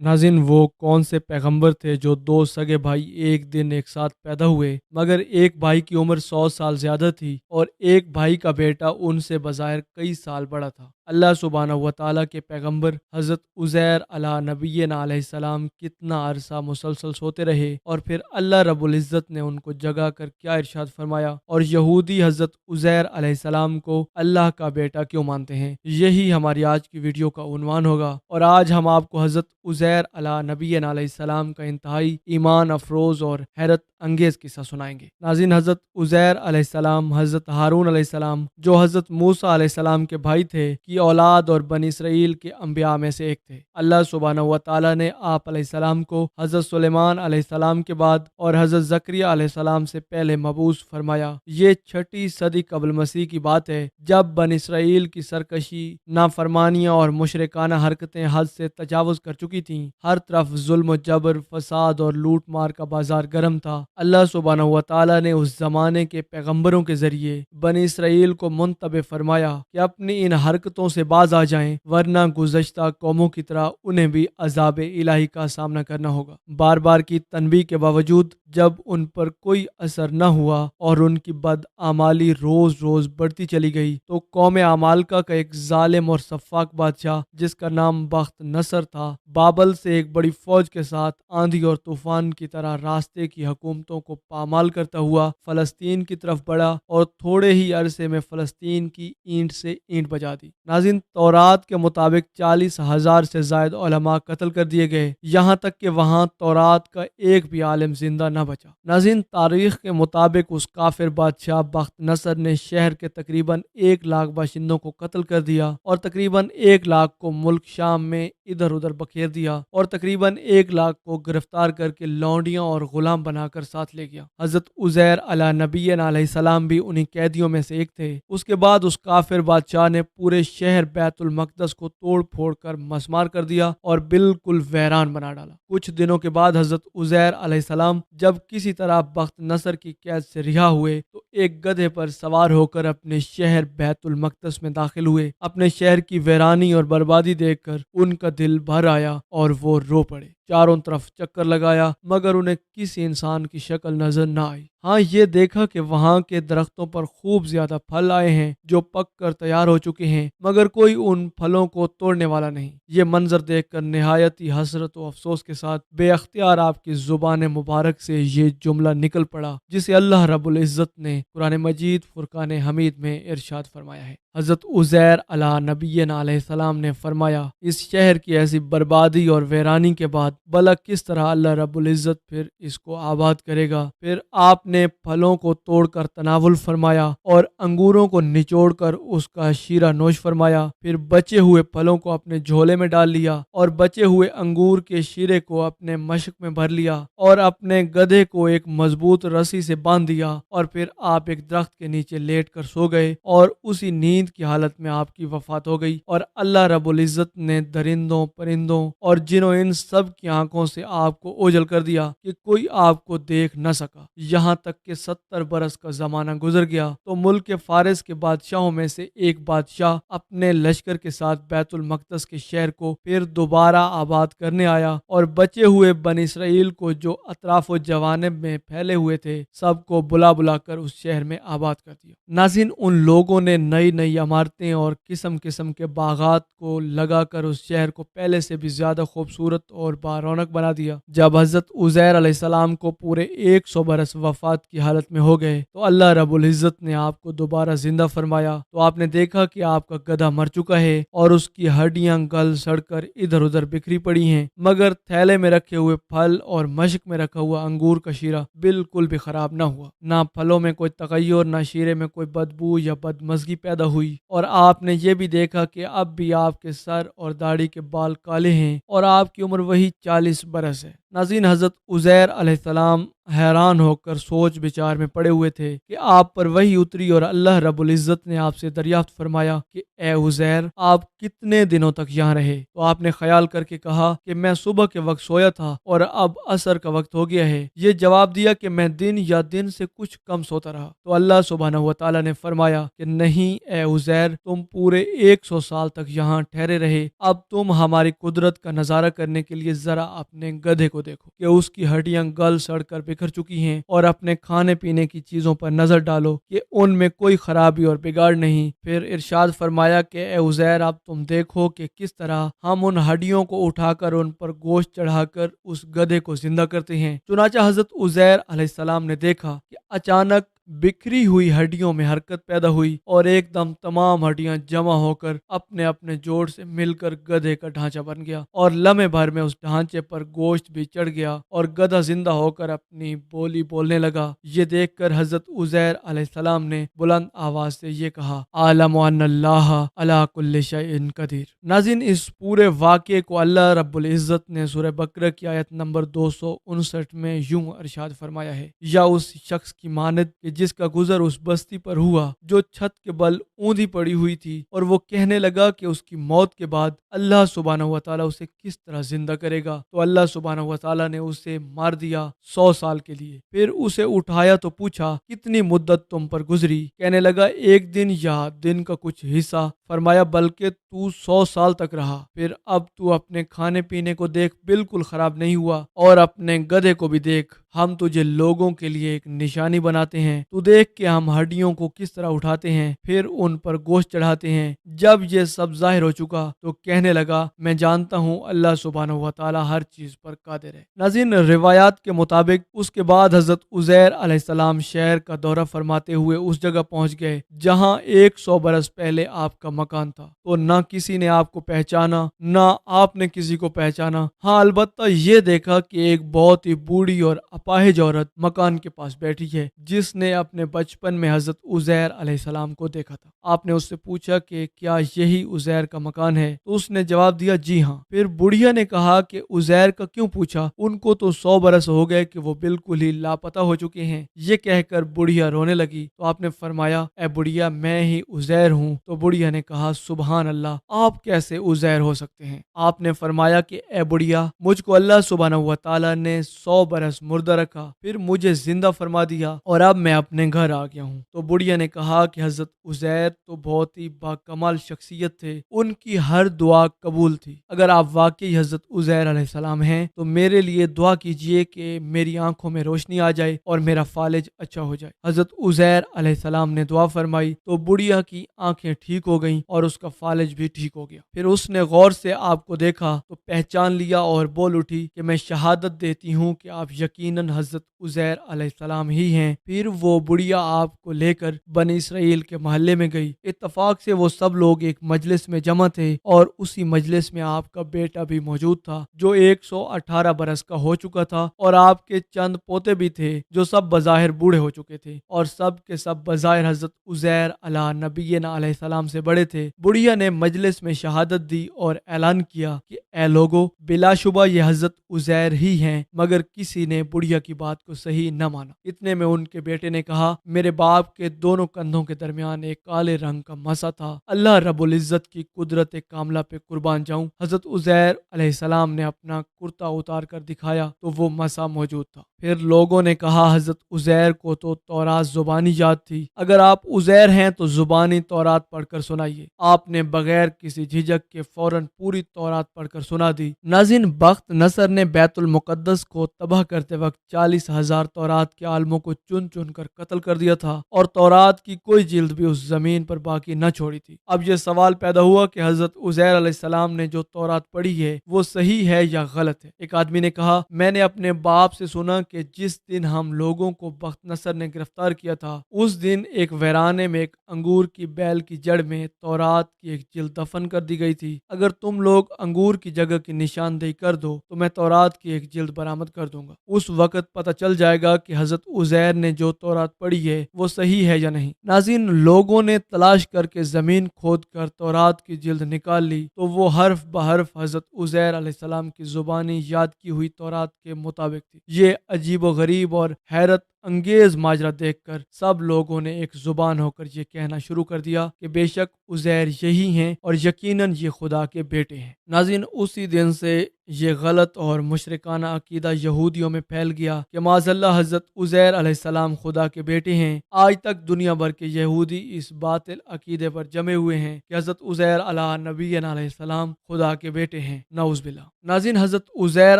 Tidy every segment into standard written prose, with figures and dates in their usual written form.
नाज़रीन, वो कौन से पैगंबर थे जो दो सगे भाई एक दिन एक साथ पैदा हुए, मगर एक भाई की उम्र 100 साल ज़्यादा थी और एक भाई का बेटा उनसे बज़ाहिर कई साल बड़ा था। अल्लाह सुब्हानहू व तआला के पैगंबर हज़रत उज़ैर अला नबीना अलैहिस्सलाम कितना अरसा मुसलसल सोते रहे और फिर अल्लाह रब्बुल इज़्ज़त ने उनको जगा कर क्या इरशाद फरमाया और यहूदी हज़रत उज़ैर अलैहिस्सलाम को अल्लाह का बेटा क्यों मानते हैं, यही हमारी आज की वीडियो का उन्वान होगा। और आज हम आपको हज़रत उज़ैर अला नबीना अलैहिस्सलाम का इंतहाई ईमान अफरोज़ और हैरत अंगेज़ किस्सा सुनाएंगे। नाज़रीन, हज़रत उज़ैर अलैहिस्सलाम हज़रत हारून अलैहिस्सलाम जो हज़रत मूसा अलैहिस्सलाम के भाई थे की औलाद और बनी इसराइल के अंबिया में से एक थे। अल्लाह सुब्हानहू व तआला ने आप अलैहिस्सलाम को हज़रत सुलेमान अलैहिस्सलाम के बाद और हज़रत ज़करिया अलैहिस्सलाम से पहले मबूस फरमाया। ये 6ठी सदी कबल मसीह की बात है, जब बनी इसराइल की सरकशी, नाफरमानियाँ और मुशरिकाना हरकतें हद से तजावुज़ कर चुकी थीं। हर तरफ जुल्म, जबर, फसाद और लूट मार का बाजार गर्म था। अल्लाह सुब्हानहू व तआला ने उस जमाने के पैगंबरों के जरिए बनी इसराइल को मुंतबे फरमाया कि अपनी इन हरकतों से बाज आ जाएं, वरना गुज़श्ता कौमों की तरह उन्हें भी अज़ाब इलाही का सामना करना होगा। बार बार की तनबीह के बावजूद जब उन पर कोई असर न हुआ और उनकी बदआमाली रोज रोज बढ़ती चली गई, तो कौम अमालका का एक जालिम और सफाक बादशाह जिसका नाम बख्त नसर था, बाबल से एक बड़ी फौज के साथ आंधी और तूफान की तरह रास्ते की हुकूमतों को पामाल करता हुआ फलस्तीन की तरफ बढ़ा और थोड़े ही अरसे में फलस्तीन की ईंट से ईंट बजा दी। नाज़रीन, तौरात के मुताबिक 40,000 से जायद उलमा कत्ल कर दिए गए, यहाँ तक कि वहाँ तौरात का एक भी आलिम जिंदा न बचा। नाज़रीन, तारीख के मुताबिक उस काफिर बादशाह बख्त नसर ने शहर के तकरीबन 1 लाख बाशिंदों को कत्ल कर दिया और तकरीबन 1 लाख को मुल्क शाम में इधर उधर बखेर दिया और तकरीबन 1 लाख को गिरफ्तार करके लौंडियां और गुलाम बनाकर साथ ले गया। हजरत उज़ैर अला नबीना अलैहिस्सलाम भी उन्हीं कैदियों में से एक थे। उसके बाद उस काफिर बादशाह ने पूरे शहर बैतुल मक़दस को तोड़ फोड़ कर मसमार कर दिया और बिल्कुल वैरान बना डाला। कुछ दिनों के बाद हजरत उज़ैर अलैहिस्सलाम जब किसी तरह बख्त नसर की कैद से रिहा हुए तो एक गधे पर सवार होकर अपने शहर बैतुल मक़दस में दाखिल हुए। अपने शहर की वीरानी और बर्बादी देखकर उनका दिल भर आया और वो रो पड़े। चारों तरफ चक्कर लगाया मगर उन्हें किसी इंसान की शक्ल नजर न आई। हाँ, ये देखा कि वहाँ के दरख्तों पर खूब ज्यादा फल आए हैं जो पक कर तैयार हो चुके हैं, मगर कोई उन फलों को तोड़ने वाला नहीं। ये मंजर देखकर निहायत ही हसरत और अफसोस के साथ बेअख्तियार आपकी जुबान मुबारक से ये जुमला निकल पड़ा जिसे अल्लाह रब्बुल इज़्ज़त ने कुरान मजीद फुरकान हमीद में इरशाद फरमाया है। हजरत उज़ैर अला नबीना अलैहिस्सलाम ने फरमाया, इस शहर की ऐसी बर्बादी और वैरानी के बाद भला किस तरह अल्लाह रब्बुल इज़्ज़त फिर इसको आबाद करेगा। फिर आपने फलों को तोड़कर तनावुल फरमाया और अंगूरों को निचोड़कर उसका शीरा नोश फरमाया। फिर बचे हुए फलों को अपने झोले में डाल लिया और बचे हुए अंगूर के शीरे को अपने मशक में भर लिया और अपने गधे को एक मजबूत रस्सी से बांध दिया और फिर आप एक दरख्त के नीचे लेट कर सो गए और उसी नींद की हालत में आपकी वफात हो गई। और अल्लाह रब्बुल इज़्ज़त ने दरिंदों, परिंदों और जिनों इन सब की आंखों से आपको ओझल कर दिया कि कोई आपको देख न सका। यहाँ तक कि 70 बरस का जमाना गुजर गया तो मुल्क फारिस के बादशाहों में से एक बादशाह अपने लश्कर के साथ बैतुल मक़दस के शहर को फिर दोबारा आबाद करने आया और बचे हुए बनी इसराइल को जो अतराफ जवानिब में फैले हुए थे सबको बुला बुला कर उस शहर में आबाद कर दिया। नाज़रीन, उन लोगों ने नई नई इमारतें और किस्म किस्म के बागात को लगाकर उस शहर को पहले से भी ज्यादा खूबसूरत और बारौनक बना दिया। जब हजरत उज़ैर अलैहिस्सलाम को पूरे 100 बरस वफात की हालत में हो गए तो अल्लाह रब्बुल इज़्ज़त ने आपको दोबारा जिंदा फरमाया तो आपने देखा कि आपका गधा मर चुका है और उसकी हड्डियां गल सड़कर इधर उधर बिखरी पड़ी हैं, मगर थैले में रखे हुए फल और मशक में रखा हुआ अंगूर का शीरा बिल्कुल भी खराब ना हुआ। ना फलों में कोई तगय्युर, ना शीरे में कोई बदबू या बदमज़गी पैदा हुई। और आपने ये भी देखा कि अब भी आपके सर और दाढ़ी के बाल काले हैं और आपकी उम्र वही 40 बरस है। नाज़रीन, हज़रत उज़ैर अलैहिस्सलाम حیران ہو کر سوچ بچار میں پڑے ہوئے تھے کہ آپ پر وحی اتری اور اللہ رب العزت نے آپ سے دریافت فرمایا کہ اے عزیر، آپ کتنے دنوں تک یہاں رہے؟ تو آپ نے خیال کر کے کہا کہ میں صبح کے وقت سویا تھا اور اب عصر کا وقت ہو گیا ہے۔ یہ جواب دیا کہ میں دن یا دن سے کچھ کم سوتا رہا۔ تو اللہ سبحانہ و تعالیٰ نے فرمایا کہ نہیں اے عزیر، تم پورے 100 سال تک یہاں ٹھہرے رہے۔ اب تم ہماری قدرت کا نظارہ کرنے کے لیے ذرا اپنے گدھے کو دیکھو کہ اس کی ہڈیاں گل سڑ کر بکھر چکی ہیں، اور اپنے کھانے پینے کی چیزوں پر نظر ڈالو کہ ان میں کوئی خرابی اور بگاڑ نہیں۔ پھر ارشاد فرمایا کہ اے عزیر، اب تم دیکھو کہ کس طرح ہم ان ہڈیوں کو اٹھا کر ان پر گوشت چڑھا کر اس گدھے کو زندہ کرتے ہیں۔ چنانچہ حضرت عزیر علیہ السلام نے دیکھا کہ اچانک بکھری ہوئی ہڈیوں میں حرکت پیدا ہوئی اور ایک دم تمام ہڈیاں جمع ہو کر اپنے اپنے جوڑ سے مل کر گدھے کا ڈھانچہ بن گیا، اور لمحے بھر میں اس ڈھانچے پر گوشت بھی چڑھ گیا اور گدھا زندہ ہو کر اپنی بولی بولنے لگا۔ یہ دیکھ کر حضرت عزیر علیہ السلام نے بلند آواز سے یہ کہا، عالم ان اللہ علی کل شیء قدیر۔ ناظرین، اس پورے واقعے کو اللہ رب العزت نے سورہ بقرہ کی آیت نمبر 259 میں یوں ارشاد فرمایا ہے، یا اس شخص کی مانند کہ جس کا گزر اس بستی پر ہوا جو چھت کے بل اوندھی پڑی ہوئی تھی، اور وہ کہنے لگا کہ اس کی موت کے بعد اللہ سبحانہ و تعالیٰ اسے کس طرح زندہ کرے گا، تو اللہ سبحانہ و تعالیٰ نے اسے مار دیا 100 سال کے لیے۔ پھر اسے اٹھایا تو پوچھا کتنی مدت تم پر گزری؟ کہنے لگا ایک دن یا دن کا کچھ حصہ۔ فرمایا بلکہ تو 100 سال تک رہا۔ پھر اب تو اپنے کھانے پینے کو دیکھ، بالکل خراب نہیں ہوا، اور اپنے گدھے کو بھی دیکھ، ہم تجھے لوگوں کے لیے ایک نشانی بناتے ہیں۔ تو دیکھ کہ ہم ہڈیوں کو کس طرح اٹھاتے ہیں، پھر ان پر گوشت چڑھاتے ہیں۔ جب یہ سب ظاہر ہو چکا تو کہنے لگا میں جانتا ہوں اللہ سبحانہ و تعالیٰ ہر چیز پر قادر ہے۔ ناظرین، روایات کے مطابق اس کے بعد حضرت عزیر علیہ السلام شہر کا دورہ فرماتے ہوئے اس جگہ پہنچ گئے جہاں 100 برس پہلے آپ کا مکان تھا۔ تو نہ کسی نے آپ کو پہچانا، نہ آپ نے کسی کو پہچانا۔ ہاں، البتہ یہ دیکھا کہ ایک بہت ہی بوڑھی اور اپاہج عورت مکان کے پاس بیٹھی ہے جس نے اپنے بچپن میں حضرت عزیر علیہ السلام کو دیکھا تھا۔ آپ نے اس سے پوچھا کہ کیا یہی عزیر کا مکان ہے؟ تو اس نے جواب دیا جی ہاں۔ پھر بڑھیا نے کہا کہ عزیر کا کیوں پوچھا؟ ان کو تو 100 برس ہو گئے کہ وہ بالکل ہی لاپتہ ہو چکے ہیں۔ یہ کہہ کر بڑھیا رونے لگی۔ تو آپ نے فرمایا اے بڑھیا، میں ہی عزیر ہوں۔ تو بڑھیا نے کہا سبحان اللہ، آپ کیسے عزیر ہو سکتے ہیں؟ آپ نے فرمایا کہ اے بڑھیا، مجھ کو اللہ سبحانہ و تعالیٰ نے 100 برس مردہ رکھا، پھر مجھے زندہ فرما دیا، اور اب میں اپنے گھر آ گیا ہوں۔ تو بڑھیا نے کہا کہ حضرت عزیر تو بہت ہی باکمال شخصیت تھے، ان کی ہر دعا قبول تھی۔ اگر آپ واقعی حضرت عزیر علیہ السلام ہیں تو میرے لیے دعا کیجئے کہ میری آنکھوں میں روشنی آ جائے اور میرا فالج اچھا ہو جائے۔ حضرت عزیر علیہ السلام نے دعا فرمائی تو بڑھیا کی آنکھیں ٹھیک ہو گئیں اور اس کا فالج بھی ٹھیک ہو گیا۔ پھر اس نے غور سے آپ کو دیکھا تو پہچان لیا اور بول اٹھی کہ میں شہادت دیتی ہوں کہ آپ یقیناً حضرت عزیر علیہ السلام ہی ہیں۔ پھر وہ بڑھیا آپ کو لے کر بنی اسرائیل کے محلے میں گئی۔ اتفاق سے وہ سب لوگ ایک مجلس میں جمع تھے، اور اسی مجلس میں آپ کا بیٹا بھی موجود تھا جو 118 برس کا ہو چکا تھا، اور آپ کے چند پوتے بھی تھے جو سب بظاہر بوڑھے ہو چکے تھے، اور سب کے سب بظاہر حضرت عزیر علیہ نبینا علیہ السلام سے بڑے تھے۔ بڑھیا نے مجلس میں شہادت دی اور اعلان کیا کہ اے لوگو، بلا شبہ یہ حضرت عزیر ہی ہیں، مگر کسی نے بڑھیا کی بات کو صحیح نہ مانا۔ اتنے میں ان کے بیٹے نے کہا میرے باپ کے دونوں کندھوں کے درمیان ایک کالے رنگ کا مسا تھا، اللہ رب العزت کی قدرت کاملہ پہ قربان جاؤں۔ حضرت عزیر علیہ السلام نے اپنا کرتا اتار کر دکھایا تو وہ مسا موجود تھا۔ پھر لوگوں نے کہا حضرت عزیر کو تو تورات زبانی یاد تھی، اگر آپ عزیر ہیں تو زبانی تورات پڑھ کر سنائیے۔ آپ نے بغیر کسی جھجک کے فوراً پوری تورات پڑھ کر سنا دی۔ ناظرین، بخت نصر نے بیت المقدس کو تباہ کرتے وقت 40,000 تورات کے عالموں کو چن چن کر قتل کر دیا تھا، اور تورات کی کوئی جلد بھی اس زمین پر باقی نہ چھوڑی تھی۔ اب یہ سوال پیدا ہوا کہ حضرت عزیر علیہ السلام نے جو تورات پڑھی ہے وہ صحیح ہے یا غلط ہے؟ ایک آدمی نے کہا میں نے اپنے باپ سے سنا کہ جس دن ہم لوگوں کو بخت نصر نے گرفتار کیا تھا اس دن ایک ویرانے میں ایک انگور کی بیل کی جڑ میں تورات کی ایک جلد دفن کر دی گئی تھی۔ اگر تم لوگ انگور کی جگہ کی نشاندہی کر دو تو میں تورات کی ایک جلد برآمد کر دوں گا۔ اس وقت वक्त पता चल जाएगा कि हजरत उज़ैर ने जो तौरात पढ़ी है वो सही है या नहीं। नाज़रीन, लोगों ने तलाश करके जमीन खोद कर तौरात की जिल्द निकाल ली तो वो हर्फ बहर्फ हजरत उज़ैर अलैहिस्सलाम की जुबानी याद की हुई तौरात के मुताबिक थी। ये अजीब व गरीब और हैरत अंगेज माजरा देखकर सब लोगों ने एक जुबान होकर ये कहना शुरू कर दिया कि बेशक उज़ैर यही हैं और यकीनन ये खुदा के बेटे हैं। नाज़रीन, उसी दिन से ये गलत और मुशरिकाना अकीदा यहूदियों में फैल गया कि माज़अल्लाह हज़रत उज़ैर अलैहिस्सलाम खुदा के बेटे हैं। आज तक दुनिया भर के यहूदी इस बातिल अकीदे पर जमे हुए हैं कि हज़रत उज़ैर अला नबीना अलैहिस्सलाम खुदा के बेटे हैं। नऊज़ नाज़रीन, हज़रत उज़ैर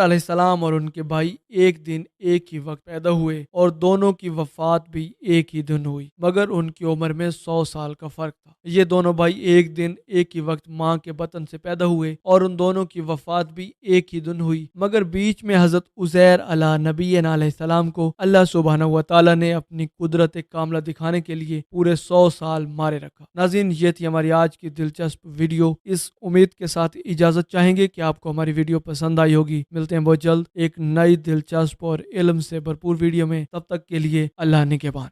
अलैहिस्सलाम और उनके भाई एक दिन एक ही वक्त पैदा हुए और दोनों की वफ़ात भी एक ही दिन हुई, मगर उनकी उम्र में 100 साल का फर्क था। ये दोनों भाई एक दिन एक ही वक्त माँ के बतन से पैदा हुए और उन दोनों की वफ़ात भी एक ही दिन हुई, मगर बीच में हज़रत उज़ैर अला नबीना अलैहिस्सलाम को अल्लाह सुब्हानहू व तआला ने अपनी कुदरत कामला दिखाने के लिए पूरे 100 साल मारे रखा। नाज़रीन, ये थी हमारी आज की दिलचस्प वीडियो। इस उम्मीद के साथ इजाज़त चाहेंगे कि आपको हमारी वीडियो पसंद आई होगी। मिलते हैं बहुत जल्द एक नई दिलचस्प और इल्म से भरपूर वीडियो में। तब तक के लिए अल्लाह निगहबान।